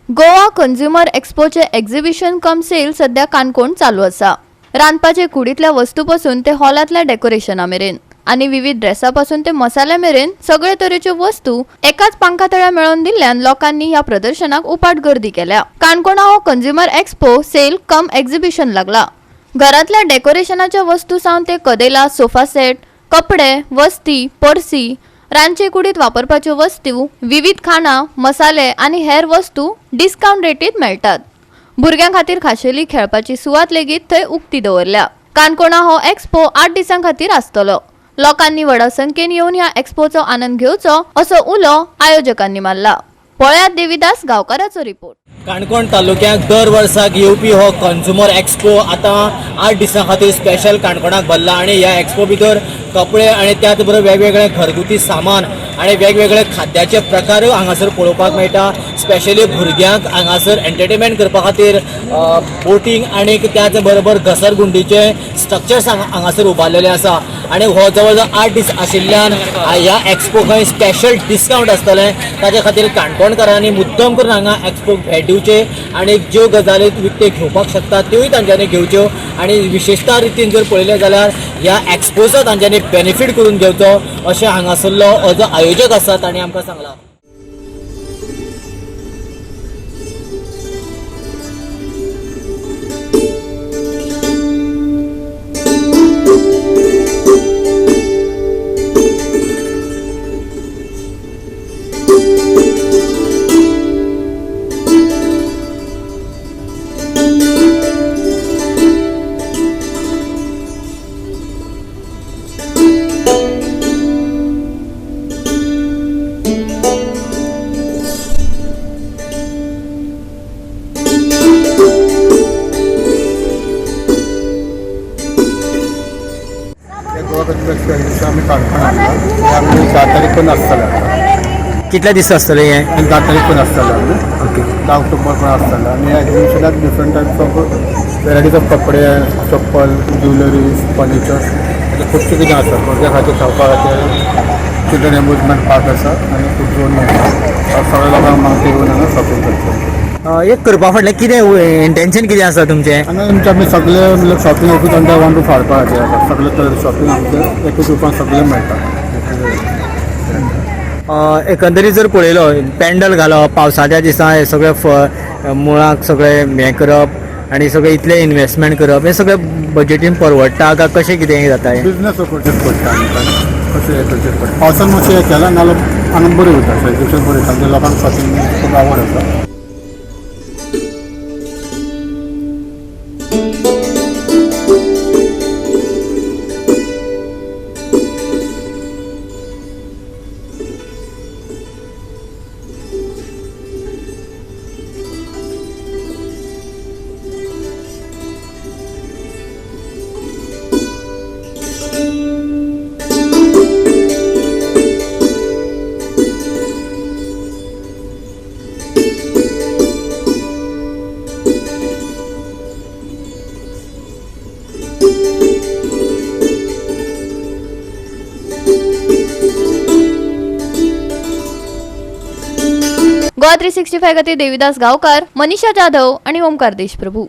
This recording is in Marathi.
गोवा कंझ्युमर एक्सपोचे एक्झिबिशन कम सेल सध्या काणकोण चालू असा। रांदपाचे कुडीतल्या वस्तूपासून ते हॉलातल्या डेकोरेशना मेरेन आणि विविध ड्रेसापासून ते मसाल्या मेरेन सगळे तरेच्यो वस्तू एकाच पंखातळ्या मेळोवन दिल्ल्यान लोकांनी या प्रदर्शनाक उपाट गर्दी केल्या। काणकोणा हो कंझ्युमर एक्सपो सेल कम एक्झिबिशन लागला। घरातल्या डेकोरेशनाच्या वस्तू सावन ते कदेला, सोफा सेट, कपडे, वस्ती, पर्सी, रांदचे कुडीत वापरपाच्यो वस्तू, विविध खाना, मसाले आणि हेर वस्तू डिस्काउंट रेटीत मेळटात। भुरग्यां खातीर खाशेली खेळपाची सुवात लेगीत थंय उक्ती दवरल्या। काणकोणा हो एक्सपो 8 दिसां खातीर आसतलो। लोकांनी व्हड संख्येन येवन ह्या एक्सपोचो आनंद घेवचो असो उलो आयोजकांनी मारला। पळयात देविदास गांवकाराचो रिपोर्ट। काणकोण तालुक्यात दर वर्साक येवपी हो कंझ्युमर एक्सपो आता 8 दिसां खातीर स्पेशल काणकोणाक भरला आणि ह्या एक्सपो भितर कपडे आणि त्याच बरोबर वेगवेगळे घरगुती सामान आणि वेगवेगळे खाद्याचे प्रकार हांगासर पळोवपाक मेळटा। स्पेशली भुरग्यांक हांगासर एंटरटेनमेंट करपा खातीर बोटींग आणि त्याच बरोबर घसरगुंडीचे स्ट्रक्चर्स हांगासर उबारलेले आसा आणि हो जवळ जवळ 8 दीस आशिल्ल्यान ह्या एक्सपोक स्पेशल डिस्काउंट आसतले। ताचे खातीर काणकोणकारांनी मुद्दम करून हांगा एक्सपोक भेट दिवचे आणि ज्यो गजाली विकते घेवपाक शकतात त्योय तांच्यांनी घेवच्यो आणि विशेषता रितीन जर पळयलें जाल्यार ह्या एक्सपोचो तांच्यांनी बेनिफीट करून घेवचो अशें हांगासरलो हो जो आयोजक आसा ताणें आमकां सांगलां। आम्ही काणकोण आम्ही 10 तारीख पण आसतले। कितल्या दीस आसतले हे? 10 तारीख पण आसतले। ओके। 10 ऑक्टोबर पण आसतले आणि ह्या एक्झिबिशनात different types of varieties of कपडे, चप्पल, ज्युलरीज, फर्निचर्स अशें खुबशे कितें आसा। भुरग्यां खातीर खावपा खातीर चिल्ड्रन एम्युजमेंट पार्क आसा आनी खूब जोन आसा। सगळ्या लोकांक मागीर येवन हांगा शॉपिंग करचें। एक करपा फाटलें कितें इंटेंशन कितें आसा तुमचें? हांगा आमी सगळे मतलब शॉपिंग एकूच अंडर वन रूफ हाडपाचें आसा। सगळे तरेचे शॉपिंग आमचें एकूच रुपान सगळें मेळटा। एकंदरीत जर पळयलो पॅन्डल घालप पावसाच्या दिसा हे सगळे मुळाक सगळे हें करप आनी सगळे इतले इन्वेस्टमेंट करप हे सगळें बजेटीन परवडटा काय कशें कितें जाता? बिजनेस करचेच पडटा आमकां, कशें हें करचेच पडटा। पावसान मातशें हें केलां नाल्यार आनंद बरें उरता, सेल्युशन बरें उरता, लोकांक शॉपिंग खूब आवड आसा। गोवा 365 खातीर देविदास गांवकार, मनीषा जाधव आणि ओमकार देशप्रभू।